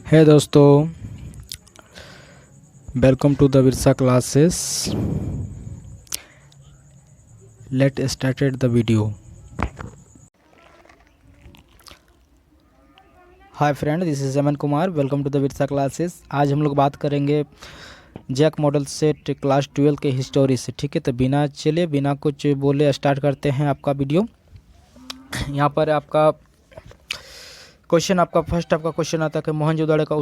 है दोस्तों, welcome to the Virsa classes. Let started the video. Hi friend, this is Aman Kumar. Welcome to the Virsa classes. आज हम लोग बात करेंगे जैक मॉडल सेट क्लास 12 के हिस्टोरी से। ठीक है, तो बिना कुछ बोले स्टार्ट करते हैं आपका वीडियो। यहाँ पर आपका फर्स्ट क्वेश्चन आता है कि मोहनजोदड़ो का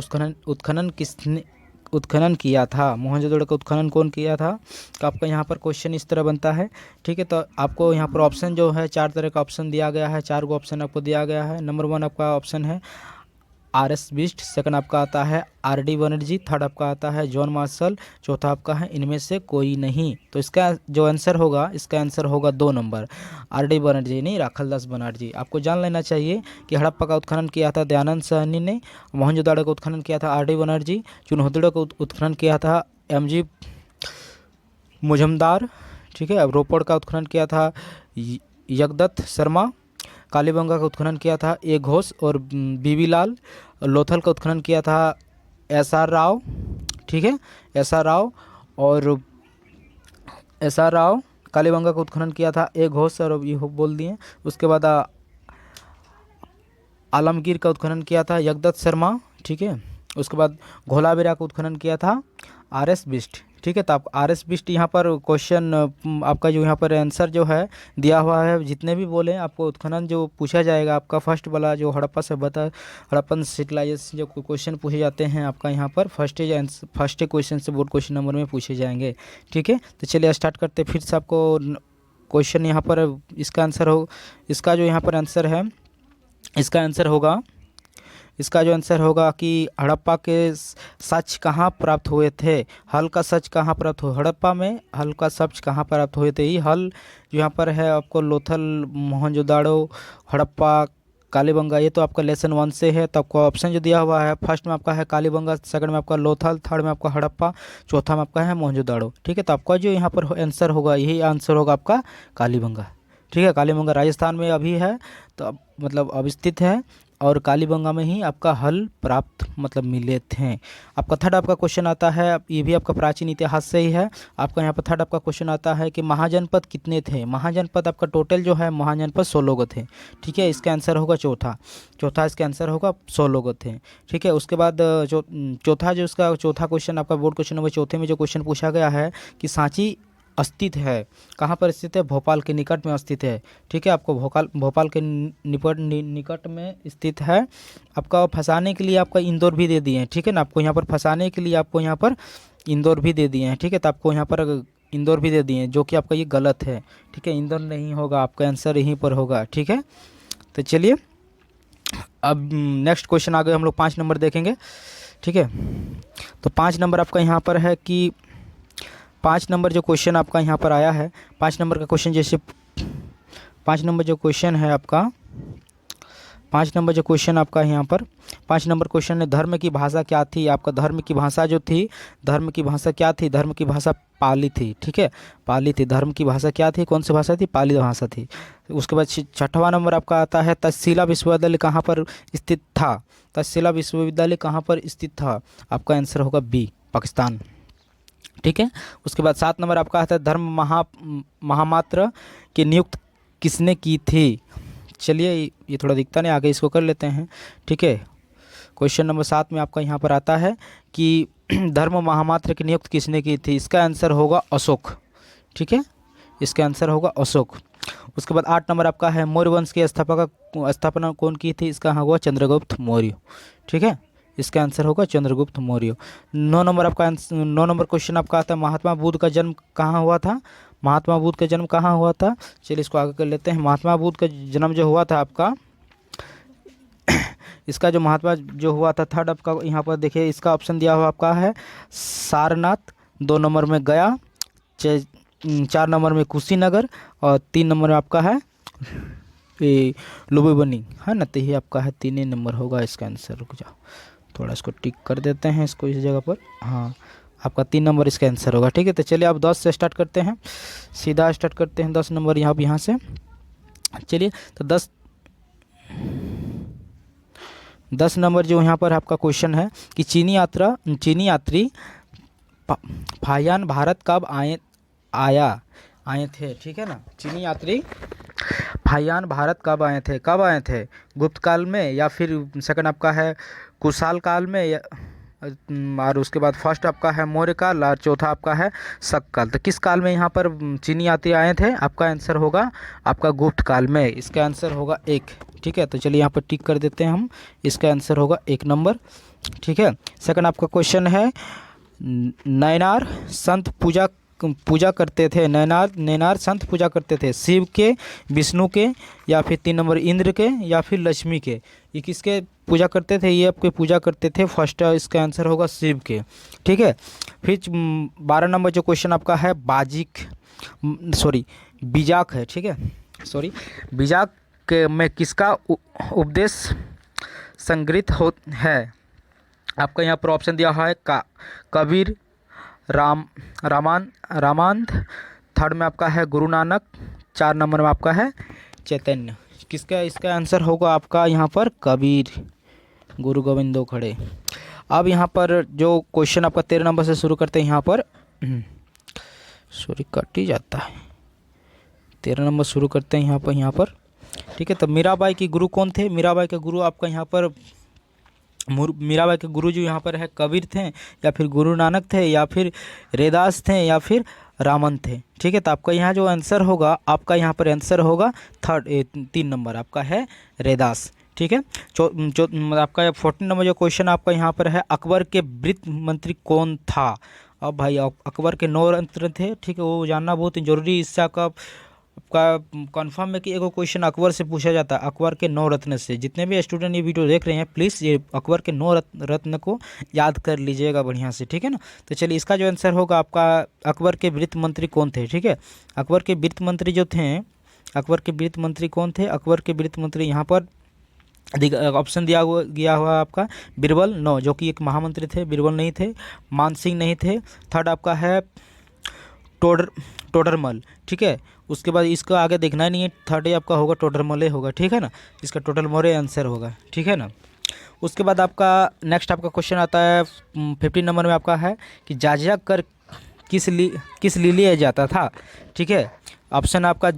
उत्खनन किया था। मोहनजोदड़ो का उत्खनन कौन किया था? तो आपका यहाँ पर क्वेश्चन इस तरह बनता है। ठीक है, तो आपको यहाँ पर ऑप्शन जो है 4 तरह का ऑप्शन दिया गया है। 4 गो ऑप्शन आपको दिया गया है। नंबर 1 आपका ऑप्शन है आर.एस. बिस्ट, सेकंड आपका आता है आर.डी. बनर्जी, थर्ड आपका आता है जॉन मार्शल, चौथा आपका है इनमें से कोई नहीं। तो इसका जो आंसर होगा 2 नंबर, आर.डी. बनर्जी नहीं, राखलदास बनर्जी। आपको जान लेना चाहिए कि हड़प्पा का उत्खनन किया था दयानंद साहनी ने, मोहनजोदड़ो का उत्खनन किया था आर.डी. बनर्जी, चुनहौदड़ो का उत्खनन किया था एम.जी. मुजमदार। ठीक है, अब रोपड़ का उत्खनन किया था यगदत्त शर्मा, कालीबंगा का उत्खनन किया था ए घोष और बीबी लाल, लोथल का उत्खनन किया था एस.आर. राव। ठीक है, एस.आर. राव और एस.आर. राव। कालीबंगा का उत्खनन किया था ए घोष और ये बोल दिए। उसके बाद आलमगीर का उत्खनन किया था यगदत्त शर्मा। ठीक है, उसके बाद घोलाबेरा का उत्खनन किया था आर.एस. बिस्ट। ठीक है, तो आप आर.एस. बिस्ट यहाँ पर क्वेश्चन आपका जो यहाँ पर आंसर जो है दिया हुआ है, जितने भी बोले आपको उत्खनन जो पूछा जाएगा आपका फर्स्ट वाला जो हड़प्पा सभ्यता, हड़प्पन सिविलाइजेशन जो क्वेश्चन पूछे जाते हैं आपका यहाँ पर फर्स्ट क्वेश्चन से बोर्ड क्वेश्चन नंबर में पूछे जाएंगे। ठीक है, तो चलिए स्टार्ट करते। फिर से आपको क्वेश्चन यहाँ पर इसका जो यहाँ पर आंसर है, इसका जो आंसर होगा कि हड़प्पा के सच कहाँ प्राप्त हुए थे। हल का सच कहाँ प्राप्त हुए? हड़प्पा में हल का सच कहाँ प्राप्त हुए थे? ये हल जो यहाँ पर है आपको लोथल, मोहनजोदड़ो, हड़प्पा, कालीबंगा, ये तो आपका लेसन 1 से है। तो आपको ऑप्शन जो दिया हुआ है फर्स्ट में आपका है कालीबंगा, सेकंड में आपका लोथल, थर्ड में आपका हड़प्पा, चौथा में आपका है मोहनजोदड़ो। ठीक है, तो आपका जो यहाँ पर आंसर होगा यही आंसर होगा आपका कालीबंगा। ठीक है, कालीबंगा राजस्थान में अभी है, तो अब स्थित है और कालीबंगा में ही आपका हल प्राप्त मिले थे। आपका थर्ड आपका क्वेश्चन आता है, ये भी आपका प्राचीन इतिहास से ही है। आपका यहाँ पर थर्ड आपका क्वेश्चन आता है कि महाजनपद कितने थे? महाजनपद आपका टोटल जो है महाजनपद 16 गो थे। ठीक है, इसका आंसर होगा चौथा इसका आंसर होगा 16 गो थे। ठीक है, उसके बाद इसका चौथा क्वेश्चन आपका बोर्ड क्वेश्चन नंबर चौथे में जो क्वेश्चन पूछा गया है कि सांची स्थित है, कहाँ पर स्थित है? भोपाल के निकट में स्थित है। ठीक है, आपको भोपाल के निकट में स्थित है। आपका फंसाने के लिए आपका इंदौर भी दे दिए हैं। ठीक है ना, आपको यहाँ पर फंसाने के लिए आपको यहाँ पर इंदौर भी दे दिए हैं। ठीक है, तो आपको यहाँ पर इंदौर भी दे दिए हैं, जो कि आपका ये गलत है। ठीक है, इंदौर नहीं होगा, आपका आंसर यहीं पर होगा। ठीक है, तो चलिए अब नेक्स्ट क्वेश्चन आगे हम लोग 5 नंबर देखेंगे। ठीक है, तो 5 नंबर आपका यहाँ पर है कि 5 नंबर जो क्वेश्चन आपका यहाँ पर आया है, 5 नंबर का क्वेश्चन जैसे 5 नंबर जो क्वेश्चन है आपका 5 नंबर जो क्वेश्चन आपका यहाँ पर 5 नंबर क्वेश्चन है धर्म की भाषा क्या थी? आपका धर्म की भाषा जो थी, धर्म की भाषा क्या थी? धर्म की भाषा पाली थी। ठीक है, पाली थी। धर्म की भाषा क्या थी? कौन सी भाषा थी? पाली भाषा थी। उसके बाद 6वां नंबर आपका आता है तक्षशिला विश्वविद्यालय कहाँ पर स्थित था? तक्षशिला विश्वविद्यालय कहाँ पर स्थित था? आपका आंसर होगा बी, पाकिस्तान। ठीक है, उसके बाद 7 नंबर आपका आता है धर्म महामात्र की नियुक्त किसने की थी? चलिए ये थोड़ा दिखता नहीं, आगे इसको कर लेते हैं। ठीक है, क्वेश्चन नंबर 7 में आपका यहाँ पर आता है कि धर्म महामात्र की नियुक्त किसने की थी? इसका आंसर होगा अशोक। ठीक है, इसका आंसर होगा अशोक। उसके बाद 8 नंबर आपका है मौर्य वंश की स्थापना कौन की थी? इसका होगा चंद्रगुप्त मौर्य। ठीक है, इसका आंसर होगा चंद्रगुप्त मौर्य। 9 नंबर क्वेश्चन आपका आता है महात्मा बुद्ध का जन्म कहाँ हुआ था? महात्मा बुद्ध का जन्म कहाँ हुआ था? चलिए इसको आगे कर लेते हैं। महात्मा बुद्ध का जन्म जो हुआ था आपका इसका जो महात्मा जो हुआ था थर्ड आपका यहाँ पर देखिए, इसका ऑप्शन दिया हुआ आपका है सारनाथ, 2 नंबर में गया, 4 नंबर में कुशीनगर और 3 नंबर में आपका है लुम्बिनी, है ना। तो ये आपका है 3 नंबर होगा इसका आंसर। रुक जाओ, थोड़ा इसको टिक कर देते हैं इसको इस जगह पर। हाँ, आपका 3 नंबर इसका आंसर होगा। ठीक है, तो चलिए अब 10 से स्टार्ट करते हैं, सीधा स्टार्ट करते हैं 10 नंबर यहाँ से। चलिए तो 10 10 नंबर जो यहाँ पर आपका क्वेश्चन है कि चीनी यात्री फाहियान भारत कब आए थे। ठीक है ना, चीनी यात्री फाहियान भारत कब आए थे, गुप्त काल में या फिर सेकंड आपका है कुशाल काल में या और उसके बाद फर्स्ट आपका है मौर्य काल और चौथा आपका है शक काल। तो किस काल में यहाँ पर चीनी यात्री आए थे, आपका आंसर होगा आपका गुप्त काल में। इसका आंसर होगा 1। ठीक है, तो चलिए यहाँ पर टिक कर देते हैं हम, इसका आंसर होगा 1 नंबर। ठीक है, सेकंड आपका क्वेश्चन है नैनार संत पूजा करते थे, नैनार संत पूजा करते थे शिव के, विष्णु के या फिर 3 नंबर इंद्र के या फिर लक्ष्मी के। ये किसके पूजा करते थे, ये आपके पूजा करते थे फर्स्ट, इसका आंसर होगा शिव के। ठीक है, फिर 12 नंबर जो क्वेश्चन आपका है बीजाक है। ठीक है, बीजाक में किसका उपदेश संग्रहित है। आपका यहाँ पर ऑप्शन दिया हुआ है कबीर, रामानंद, थर्ड में आपका है गुरु नानक, 4 नंबर में आपका है चैतन्य। किसका इसका आंसर होगा आपका यहाँ पर कबीर, गुरु गोविंदो खड़े। अब यहाँ पर जो क्वेश्चन आपका 13 नंबर से शुरू करते हैं, यहाँ पर कट ही जाता है, 13 नंबर शुरू करते हैं यहाँ पर। ठीक है, तो मीराबाई के गुरु कौन थे, मीराबाई के गुरु आपका यहाँ पर मीराबाई के गुरु जो यहाँ पर है कबीर थे या फिर गुरु नानक थे या फिर रैदास थे या फिर रामन थे। ठीक है, तो आपका यहाँ जो आंसर होगा, आपका यहाँ पर आंसर होगा 3 नंबर आपका है रैदास। ठीक है, आपका 14 नंबर जो क्वेश्चन आपका यहाँ पर है अकबर के वित्त मंत्री कौन था। अब भाई अकबर के 9 रत्न थे। ठीक है, वो जानना बहुत जरूरी, इससे आपका कन्फर्म है कि एक क्वेश्चन अकबर से पूछा जाता है, अकबर के 9 रत्न से। जितने भी स्टूडेंट ये वीडियो देख रहे हैं प्लीज़ ये अकबर के 9 रत्न को याद कर लीजिएगा बढ़िया से। ठीक है ना, तो चलिए इसका जो आंसर होगा आपका अकबर के वित्त मंत्री कौन थे। ठीक है, अकबर के वित्त मंत्री जो थे, अकबर के वित्त मंत्री कौन थे, अकबर के वित्त मंत्री यहाँ पर ऑप्शन गया हुआ आपका बीरबल, जो कि एक महामंत्री थे, बीरबल नहीं थे, मानसिंह नहीं थे, थर्ड आपका है टोडरमल। ठीक है, उसके बाद इसका आगे देखना ही नहीं है, थर्ड आपका होगा टोडरमल होगा। ठीक है ना, इसका टोडरमल आंसर होगा। ठीक है ना, उसके बाद आपका नेक्स्ट आपका क्वेश्चन आता है 15 नंबर में आपका है कि जाजिया कर किस लिए लिया जाता था। ठीक है, ऑप्शन आपका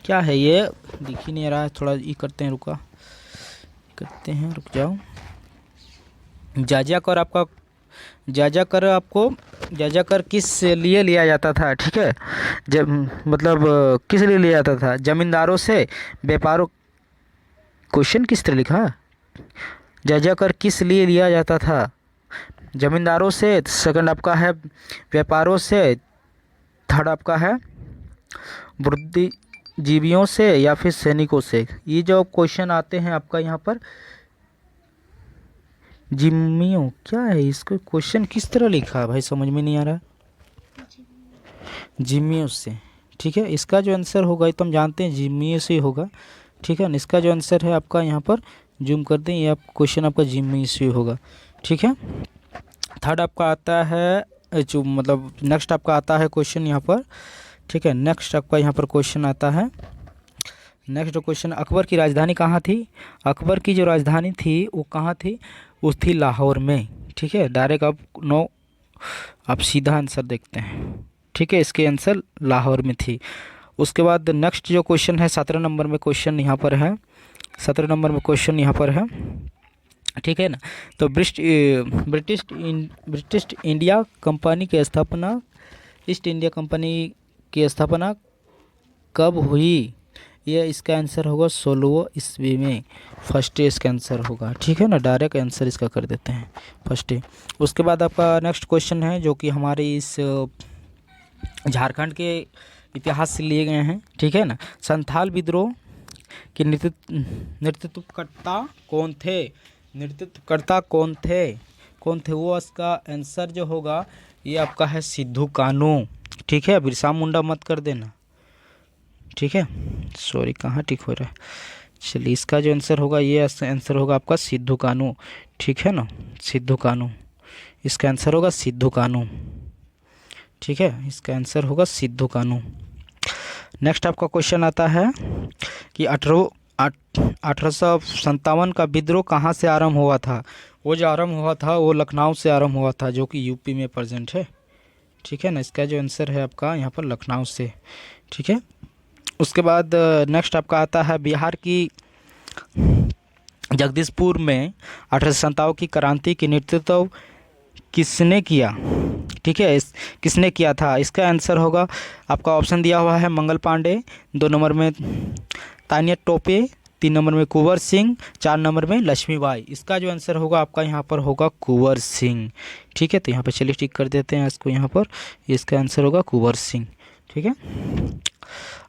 क्या है, ये दिख ही नहीं रहा है, थोड़ा ये करते हैं, रुक जाओ। जाजिया कर किस लिए लिया जाता था। ठीक है, जब मतलब किस लिए लिया जाता था, जमींदारों से, व्यापारों, क्वेश्चन किस तरह लिखा, जाजिया कर किस लिए लिया जाता था, जमींदारों से, सेकंड आपका है व्यापारों से, थर्ड आपका है बुद्धिजीवियों से या फिर सैनिकों से। ये जो क्वेश्चन आते हैं आपका यहाँ पर जिम्मियों, क्या है इसको क्वेश्चन किस तरह लिखा है भाई, समझ में नहीं आ रहा है, जिम्मियों से। ठीक है, इसका जो आंसर होगा ये तो हम जानते हैं जिम्मियों से होगा। ठीक है, इसका जो आंसर है आपका यहाँ पर जूम कर दें, ये आप क्वेश्चन आपका जिम्मियों से होगा। ठीक है, थर्ड आपका आता है जो मतलब नेक्स्ट आपका आता है क्वेश्चन यहाँ पर। ठीक है, नेक्स्ट आपका यहाँ पर क्वेश्चन आता है, नेक्स्ट क्वेश्चन अकबर की राजधानी कहाँ थी। अकबर की जो राजधानी थी वो कहाँ थी, वो थी लाहौर में। ठीक है, डायरेक्ट आप सीधा आंसर देखते हैं। ठीक है, इसके आंसर लाहौर में थी। उसके बाद नेक्स्ट जो क्वेश्चन है 17 नंबर में क्वेश्चन यहाँ पर है, 17 नंबर में क्वेश्चन यहाँ पर है। ठीक है ना, तो ब्रिटिश इंडिया कंपनी की स्थापना, ईस्ट इंडिया कंपनी की स्थापना कब हुई, ये इसका आंसर होगा 16वीं ईस्वी में, फर्स्ट इसका आंसर होगा। ठीक है ना, डायरेक्ट आंसर इसका कर देते हैं फर्स्ट। उसके बाद आपका नेक्स्ट क्वेश्चन है जो कि हमारे इस झारखंड के इतिहास से लिए गए हैं। ठीक है ना, संथाल विद्रोह के नेतृत्वकर्ता कौन थे, वो इसका आंसर जो होगा ये आपका है सिद्धू कानू। ठीक है, बिरसा मुंडा मत कर देना। ठीक है, सॉरी कहाँ टिक हो रहा है, चलिए इसका जो आंसर होगा ये आंसर होगा आपका सिद्धू कानू। ठीक है ना, सिद्धू कानू, इसका आंसर होगा सिद्धू कानू। ठीक है, इसका आंसर होगा सिद्धू कानू। नेक्स्ट आपका क्वेश्चन आता है कि 1857 का विद्रोह कहाँ से आरंभ हुआ था? वो जो आरंभ हुआ था वो लखनऊ से आरंभ हुआ था, जो कि यूपी में प्रेजेंट है। ठीक है ना, इसका जो आंसर है आपका यहाँ पर लखनऊ से। ठीक है, उसके बाद नेक्स्ट आपका आता है बिहार की जगदीशपुर में 1857 की क्रांति की नेतृत्व किसने किया? ठीक है, इस किसने किया था? इसका आंसर होगा आपका, ऑप्शन दिया हुआ है मंगल पांडे, 2 नंबर में तानिया टोपे, 3 नंबर में कुंवर सिंह, 4 नंबर में लक्ष्मीबाई। इसका जो आंसर होगा आपका यहाँ पर होगा कुंवर सिंह। ठीक है, तो यहाँ पर चलिए टिक कर देते हैं इसको यहाँ पर, इसका आंसर होगा कुंवर सिंह। ठीक है,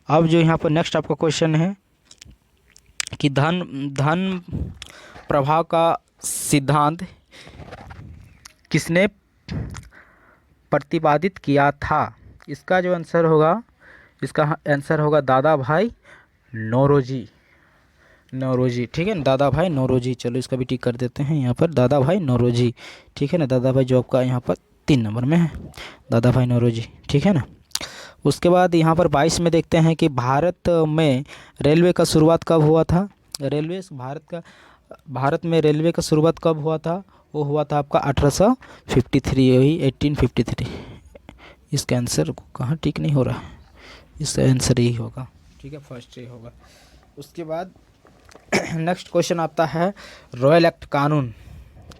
अब जो यहाँ पर नेक्स्ट आपका क्वेश्चन है कि धन प्रभाव का सिद्धांत किसने प्रतिपादित किया था? इसका जो आंसर होगा, इसका आंसर होगा दादा भाई नौरोजी। ठीक है ना, दादा भाई नौरोजी। चलो इसका भी टिक कर देते हैं यहाँ पर, दादा भाई नौरोजी। ठीक है ना, दादा भाई जो आपका यहाँ पर 3 नंबर में है, दादा भाई नौरोजी। ठीक है ना, उसके बाद यहाँ पर 22 में देखते हैं कि भारत में रेलवे का शुरुआत कब हुआ था? भारत में रेलवे का शुरुआत कब हुआ था? वो हुआ था आपका 1853, यही 1853। इसका आंसर कहाँ टिक नहीं हो रहा है, इसका आंसर यही होगा। ठीक है, फर्स्ट ये होगा। उसके बाद नेक्स्ट क्वेश्चन आता है रॉयल एक्ट कानून।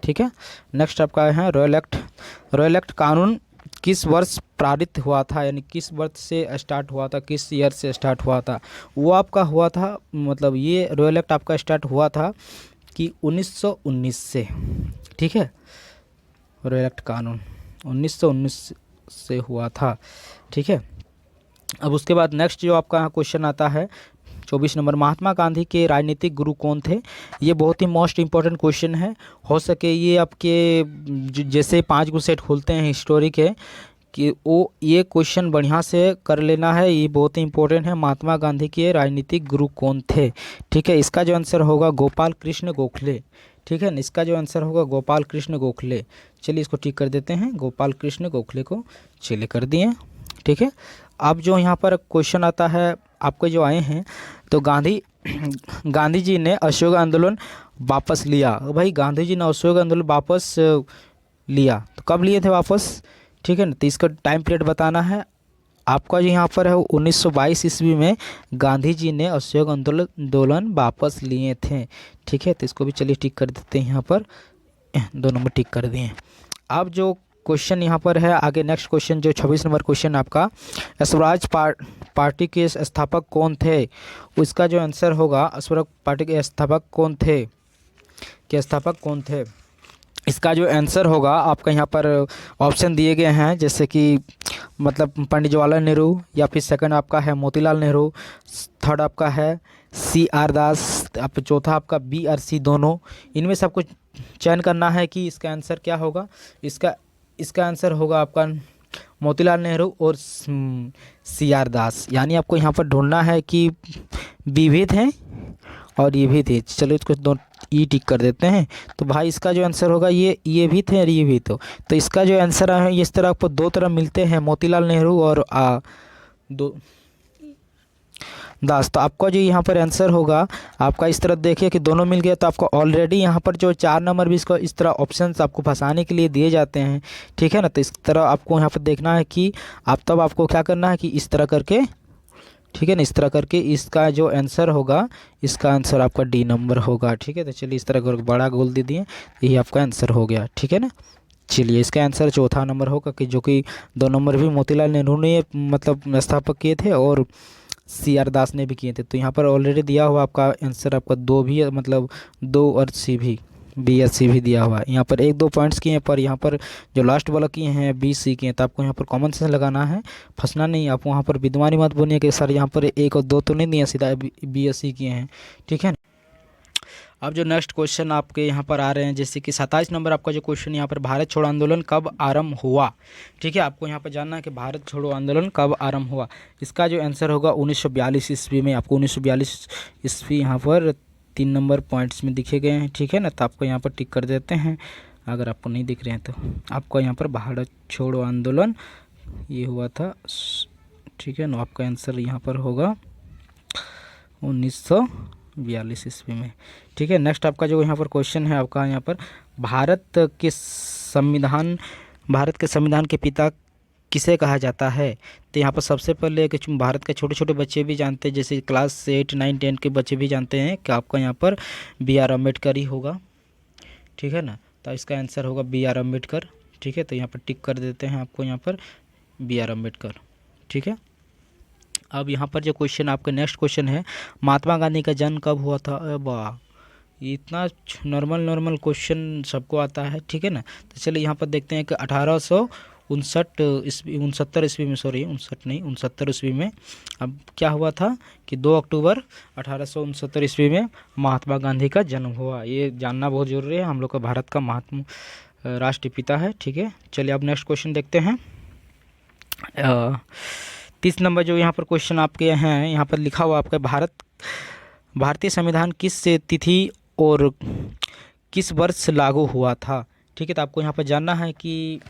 ठीक है, नेक्स्ट आपका है रॉयल एक्ट कानून किस वर्ष पारित हुआ था, यानी किस वर्ष से स्टार्ट हुआ था, किस ईयर से स्टार्ट हुआ था? वो आपका हुआ था, मतलब ये रॉयल एक्ट आपका स्टार्ट हुआ था कि 1919 से। ठीक है, रॉयल एक्ट कानून 1919 से हुआ था। ठीक है, अब उसके बाद नेक्स्ट जो आपका क्वेश्चन आता है 24 नंबर, महात्मा गांधी के राजनीतिक गुरु कौन थे? ये बहुत ही मोस्ट इम्पोर्टेंट क्वेश्चन है। हो सके ये आपके जैसे 5 गो सेट खुलते हैं हिस्टोरी के, कि वो ये क्वेश्चन बढ़िया से कर लेना है, ये बहुत ही इंपॉर्टेंट है। महात्मा गांधी के राजनीतिक गुरु कौन थे? ठीक है, इसका जो आंसर होगा गोपाल कृष्ण गोखले। ठीक है, इसका जो आंसर होगा गोपाल कृष्ण गोखले। चलिए इसको ठीक कर देते हैं, गोपाल कृष्ण गोखले को चलिए कर दिए। ठीक है, अब जो यहाँ पर क्वेश्चन आता है आपके जो आए हैं, तो गांधी जी ने असहयोग आंदोलन वापस लिया। भाई गांधी जी ने असहयोग आंदोलन वापस लिया, तो कब लिए थे वापस? ठीक है ना, तो इसका टाइम पीरियड बताना है आपका। जो यहाँ पर है 1922 ईस्वी में गांधी जी ने असहयोग आंदोलन वापस लिए थे। ठीक है, तो इसको भी चलिए टिक कर देते हैं यहाँ पर, 2 नंबर टिक कर दिए। अब जो क्वेश्चन यहाँ पर है आगे, नेक्स्ट क्वेश्चन जो 26 नंबर क्वेश्चन आपका, स्वराज पार्टी के स्थापक कौन थे? उसका जो आंसर होगा स्वराज पार्टी के स्थापक कौन थे? इसका जो आंसर होगा आपका यहाँ पर ऑप्शन दिए गए हैं, जैसे कि मतलब पंडित जवाहरलाल नेहरू, या फिर सेकंड आपका है मोतीलाल नेहरू, थर्ड आपका है CR दास, आप चौथा आपका B और C दोनों। इनमें सब कुछ चयन करना है कि इसका आंसर क्या होगा। इसका आंसर होगा आपका मोतीलाल नेहरू और CR दास। यानी आपको यहाँ पर ढूंढना है कि बी भी थे और ये भी थे। चलो इसको दो ई टिक कर देते हैं, तो भाई इसका जो आंसर होगा ये भी थे और ये भी। तो इसका जो आंसर है इस तरह आपको 2 तरह मिलते हैं, मोतीलाल नेहरू और दो दास। तो आपका जो यहाँ पर आंसर होगा आपका इस तरह देखिए कि दोनों मिल गया, तो आपको ऑलरेडी यहाँ पर जो 4 नंबर भी इसको इस तरह ऑप्शंस आपको फंसाने के लिए दिए जाते हैं। ठीक है ना, तो इस तरह आपको यहाँ पर देखना है कि आपको क्या करना है कि इस तरह करके, ठीक है ना, इस तरह करके इसका जो आंसर होगा, इसका आंसर आपका D नंबर होगा। ठीक है, तो चलिए इस तरह करके बड़ा गोल दे दिए, यही आपका आंसर हो गया। ठीक है ना, चलिए इसका आंसर चौथा नंबर होगा, कि जो कि 2 नंबर भी मोतीलाल नेहरू ने मतलब स्थापक किए थे और CR दास ने भी किए थे। तो यहाँ पर ऑलरेडी दिया हुआ आपका आंसर आपका 2 भी है, मतलब 2 और C भी, B या C भी दिया हुआ है। यहाँ पर 1-2 पॉइंट्स किए हैं, पर यहाँ पर जो लास्ट वाला किए हैं B C किए हैं, तो आपको यहाँ पर कॉमन सेंस लगाना है, फंसना नहीं। आप वहाँ पर विद्वानी मत बोलिए कि सर यहाँ पर 1 और 2 तो नहीं दिए, सीधा B या C किए हैं। ठीक है, अब जो नेक्स्ट क्वेश्चन आपके यहाँ पर आ रहे हैं, जैसे कि 27 नंबर आपका जो क्वेश्चन यहाँ पर, भारत छोड़ो आंदोलन कब आरंभ हुआ? ठीक है, आपको यहाँ पर जानना है कि भारत छोड़ो आंदोलन कब आरंभ हुआ। इसका जो आंसर होगा 1942 ईस्वी में। आपको 1942 ईस्वी यहाँ पर 3 नंबर पॉइंट्स में दिखे गए हैं। ठीक है ना, तो आपको यहाँ पर टिक कर देते हैं, अगर आपको नहीं दिख रहे हैं तो। आपको यहाँ पर भारत छोड़ो आंदोलन ये हुआ था। ठीक है ना, आपका आंसर यहाँ पर होगा 1942 42 ईस्वी में। ठीक है, नेक्स्ट आपका जो यहाँ पर क्वेश्चन है आपका यहाँ पर भारत के संविधान के पिता किसे कहा जाता है। तो यहाँ पर सबसे पहले कि भारत के छोटे छोटे बच्चे भी जानते हैं, जैसे क्लास 8, 9, 10 के बच्चे भी जानते हैं कि आपका यहाँ पर B.R. अम्बेडकर ही होगा। ठीक है ना, तो इसका आंसर होगा B.R. अम्बेडकर। ठीक है, तो यहाँ पर टिक कर देते हैं आपको यहाँ पर B.R. अम्बेडकर। ठीक है, अब यहाँ पर जो क्वेश्चन आपका नेक्स्ट क्वेश्चन है, महात्मा गांधी का जन्म कब हुआ था। वाह, इतना नॉर्मल क्वेश्चन सबको आता है। ठीक है ना, तो चलिए यहाँ पर देखते हैं कि 69 ईस्वी में, सॉरी 69 ईस्वी में अब क्या हुआ था कि 2 अक्टूबर 1869 ईस्वी में महात्मा गांधी का जन्म हुआ। ये जानना बहुत ज़रूरी है, हम लोग का भारत का महात्मा राष्ट्रपिता है। ठीक है, चलिए अब नेक्स्ट क्वेश्चन देखते हैं। 30 नंबर जो यहाँ पर क्वेश्चन आपके हैं, यहाँ पर लिखा हुआ आपका भारतीय संविधान किस तिथि और किस वर्ष लागू हुआ था। ठीक है, तो आपको यहाँ पर जानना है कि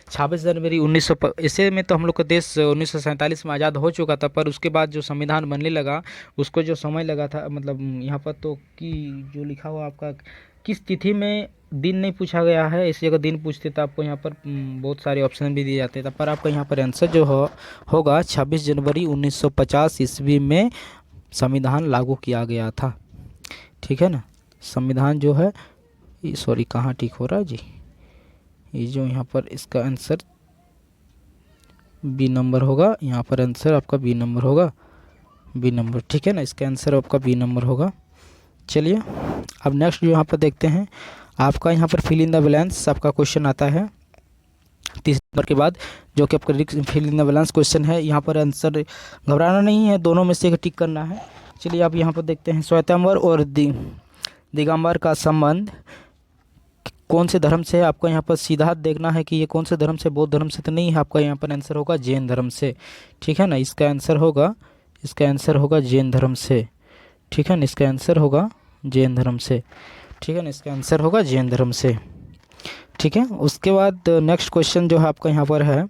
26 जनवरी 1900 ऐसे में तो हम लोग का देश 1947 में आज़ाद हो चुका था, पर उसके बाद जो संविधान बनने लगा उसको जो समय लगा था, मतलब यहाँ पर तो कि जो लिखा हुआ आपका किस तिथि में, दिन नहीं पूछा गया है, इसी जगह दिन पूछते तो आपको यहाँ पर बहुत सारे ऑप्शन भी दिए जाते थे, पर आपका यहाँ पर आंसर जो होगा 26 जनवरी 1950 ईस्वी में संविधान लागू किया गया था। ठीक है ना, संविधान जो है, सॉरी कहाँ टिक हो रहा है जी, ये जो यहाँ पर इसका आंसर B नंबर होगा, यहाँ पर आंसर आपका B नंबर होगा, B नंबर। ठीक है ना, इसका आंसर आपका B नंबर होगा। चलिए अब नेक्स्ट जो यहाँ पर देखते हैं आपका यहाँ पर फिल इन द ब्लैंक्स आपका क्वेश्चन आता है 30 नंबर के बाद, जो कि आपका fill in the blanks question है। यहाँ पर आंसर घबराना नहीं है, दोनों में से एक टिक करना है। चलिए आप यहाँ पर देखते हैं, श्वेतांबर और दिगंबर का संबंध कौन से धर्म से है। आपको यहाँ पर सीधा देखना है कि ये कौन से धर्म से, बौद्ध धर्म से तो नहीं है, आपका यहाँ पर आंसर होगा जैन धर्म से। ठीक है ना, इसका आंसर होगा जैन धर्म से। ठीक है ना, इसका आंसर होगा जैन धर्म से। ठीक है ना, इसका आंसर होगा जैन धर्म से। ठीक है, उसके बाद नेक्स्ट क्वेश्चन जो है आपका यहाँ पर है,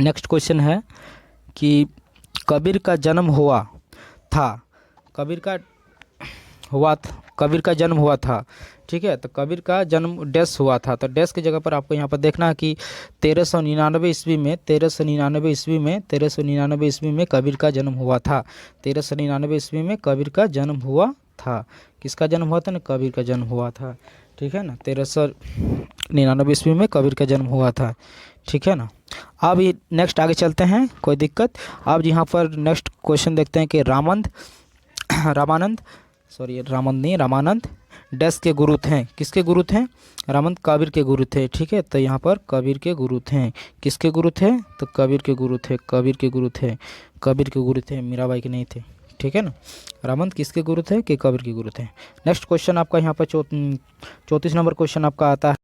नेक्स्ट क्वेश्चन है कि कबीर का जन्म हुआ था, कबीर का जन्म हुआ था। ठीक है, तो कबीर का जन्म डैश हुआ था, तो डैश की जगह पर आपको यहाँ पर देखना है कि 1399 ईस्वी में कबीर का जन्म हुआ था। 1399 ईस्वी में कबीर का जन्म हुआ था। किसका जन्म हुआ था ना, कबीर का जन्म हुआ था। ठीक है ना, 1399 ईस्वी में कबीर का जन्म हुआ था। ठीक है ना, अब ये नेक्स्ट आगे चलते हैं, कोई दिक्कत। अब यहाँ पर नेक्स्ट क्वेश्चन देखते हैं कि रामानंद डैश के गुरु थे। किसके गुरु थे, रामानंद कबीर के गुरु थे। ठीक है, तो यहाँ पर कबीर के गुरु थे। किसके गुरु थे, तो कबीर के गुरु थे, मीराबाई के नहीं थे। ठीक है ना, रामानंद किसके गुरु थे, कि कबीर के गुरु थे। नेक्स्ट क्वेश्चन आपका यहाँ पर 34 नंबर क्वेश्चन आपका आता है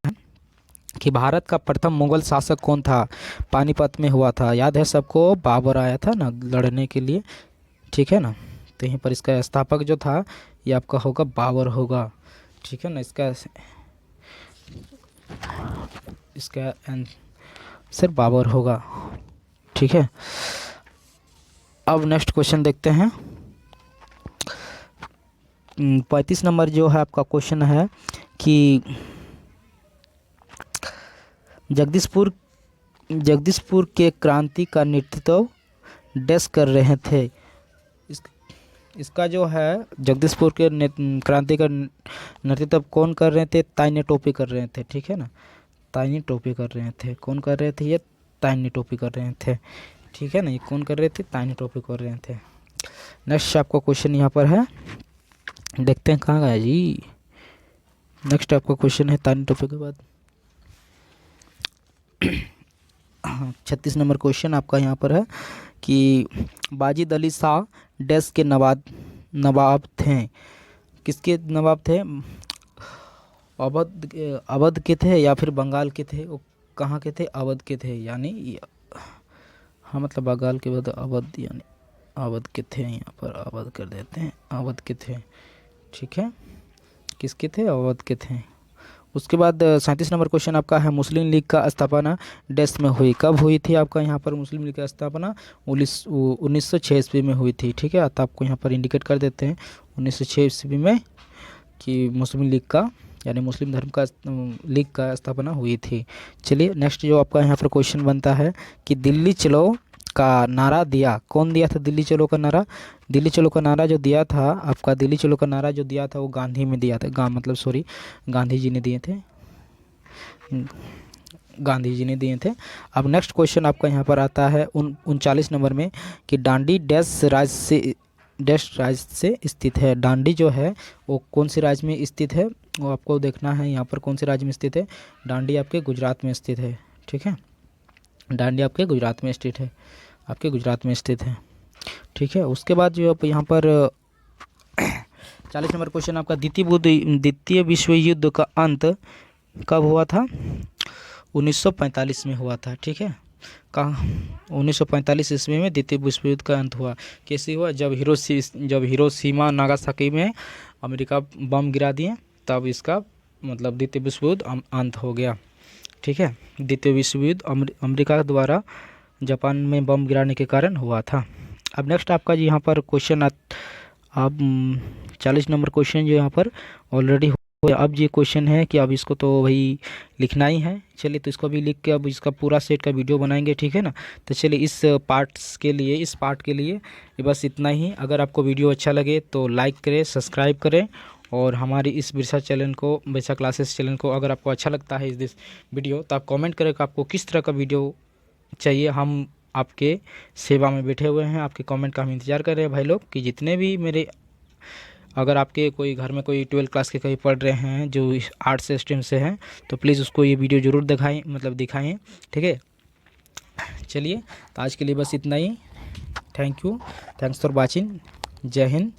कि भारत का प्रथम मुगल शासक कौन था। पानीपत में हुआ था, याद है सबको, बाबर आया था ना लड़ने के लिए। ठीक है ना, तो यहीं पर इसका स्थापक जो था ये आपका होगा बाबर होगा। ठीक है ना, इसका आंसर बाबर होगा। ठीक है, अब नेक्स्ट क्वेश्चन देखते हैं। 35 नंबर जो है आपका क्वेश्चन है कि जगदीशपुर के क्रांति का नेतृत्व डैश कर रहे थे। इसका जो है जगदीशपुर के क्रांति का नेतृत्व कौन कर रहे थे, तान्या टोपे कर रहे थे। ठीक है ना, तान्या टोपे कर रहे थे। कौन कर रहे थे, ये तान्या टोपे कर रहे थे। ठीक है ना, ये कौन कर रहे थे, तान्या टोपे कर रहे थे। नेक्स्ट आपका क्वेश्चन यहाँ पर है, देखते हैं कहाँ गया जी। नेक्स्ट आपका क्वेश्चन है तान्या टोपे के बाद 36 नंबर क्वेश्चन आपका यहाँ पर है कि वाजिद अली शाह डैश के नवाब थे। किसके नवाब थे, अवध के थे या फिर बंगाल के थे, वो कहाँ के थे, अवध के थे। यानी हाँ, मतलब बंगाल के बाद अवध, यानी अवध के थे, यहाँ पर अवध कर देते हैं, अवध के थे। ठीक है, किसके थे, अवध के थे। उसके बाद 37 नंबर क्वेश्चन आपका है, मुस्लिम लीग का स्थापना डैश में हुई, कब हुई थी आपका यहाँ पर मुस्लिम लीग की स्थापना? 1906 ईस्वी में हुई थी। ठीक है, तो आपको यहाँ पर इंडिकेट कर देते हैं 1906 ईस्वी में कि मुस्लिम लीग का यानी मुस्लिम धर्म का लीग का स्थापना हुई थी। चलिए नेक्स्ट जो आपका यहाँ पर क्वेश्चन बनता है कि दिल्ली चलो का नारा दिया, कौन दिया था दिल्ली चलो का नारा? दिल्ली चलो का नारा जो दिया था आपका, दिल्ली चलो का नारा जो दिया था वो गांधी में दिया था, गांधी जी ने दिए थे, गांधी जी ने दिए थे। अब नेक्स्ट क्वेश्चन आपका यहाँ पर आता है 39 नंबर में कि डांडी डैश राज्य से स्थित है। डांडी जो है वो कौन से राज्य में स्थित है, वो आपको देखना है यहाँ पर कौन से राज्य में स्थित है। डांडी आपके गुजरात में स्थित है। ठीक है, डांडी आपके गुजरात में स्थित है, आपके गुजरात में स्थित है। ठीक है, उसके बाद जो आप यहाँ पर 40 नंबर क्वेश्चन आपका, द्वितीय विश्व युद्ध का अंत कब हुआ था? 1945 में हुआ था। ठीक है, कहाँ? 1945 ईस्वी में द्वितीय विश्व युद्ध का अंत हुआ। कैसे हुआ? जब हिरोशिमा नागासाकी में अमेरिका बम गिरा दिए, तब इसका मतलब द्वितीय विश्व युद्ध अंत हो गया। ठीक है, द्वितीय विश्व युद्ध अमेरिका द्वारा जापान में बम गिराने के कारण हुआ था। अब नेक्स्ट आपका जी यहाँ पर क्वेश्चन अब 40 नंबर क्वेश्चन जो यहाँ पर ऑलरेडी हो, अब ये क्वेश्चन है कि अब इसको तो वही लिखना ही है। चलिए तो इसको भी लिख के अब इसका पूरा सेट का वीडियो बनाएंगे। ठीक है ना, तो चलिए इस पार्ट के लिए बस इतना ही। अगर आपको वीडियो अच्छा लगे तो लाइक करें, सब्सक्राइब करें, और हमारी इस बिरसा क्लासेस चैनल को अगर आपको अच्छा लगता है इस वीडियो, तो आप कमेंट करें कि आपको किस तरह का वीडियो चाहिए। हम आपके सेवा में बैठे हुए हैं, आपके कमेंट का हम इंतज़ार कर रहे हैं भाई लोग, कि जितने भी मेरे, अगर आपके कोई घर में कोई 12 क्लास के कहीं पढ़ रहे हैं जो आर्ट्स स्ट्रीम से हैं, तो प्लीज़ उसको ये वीडियो ज़रूर दिखाएं। ठीक है, चलिए तो आज के लिए बस इतना ही। Thanks for watching. जय हिंद,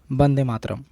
वंदे मातरम।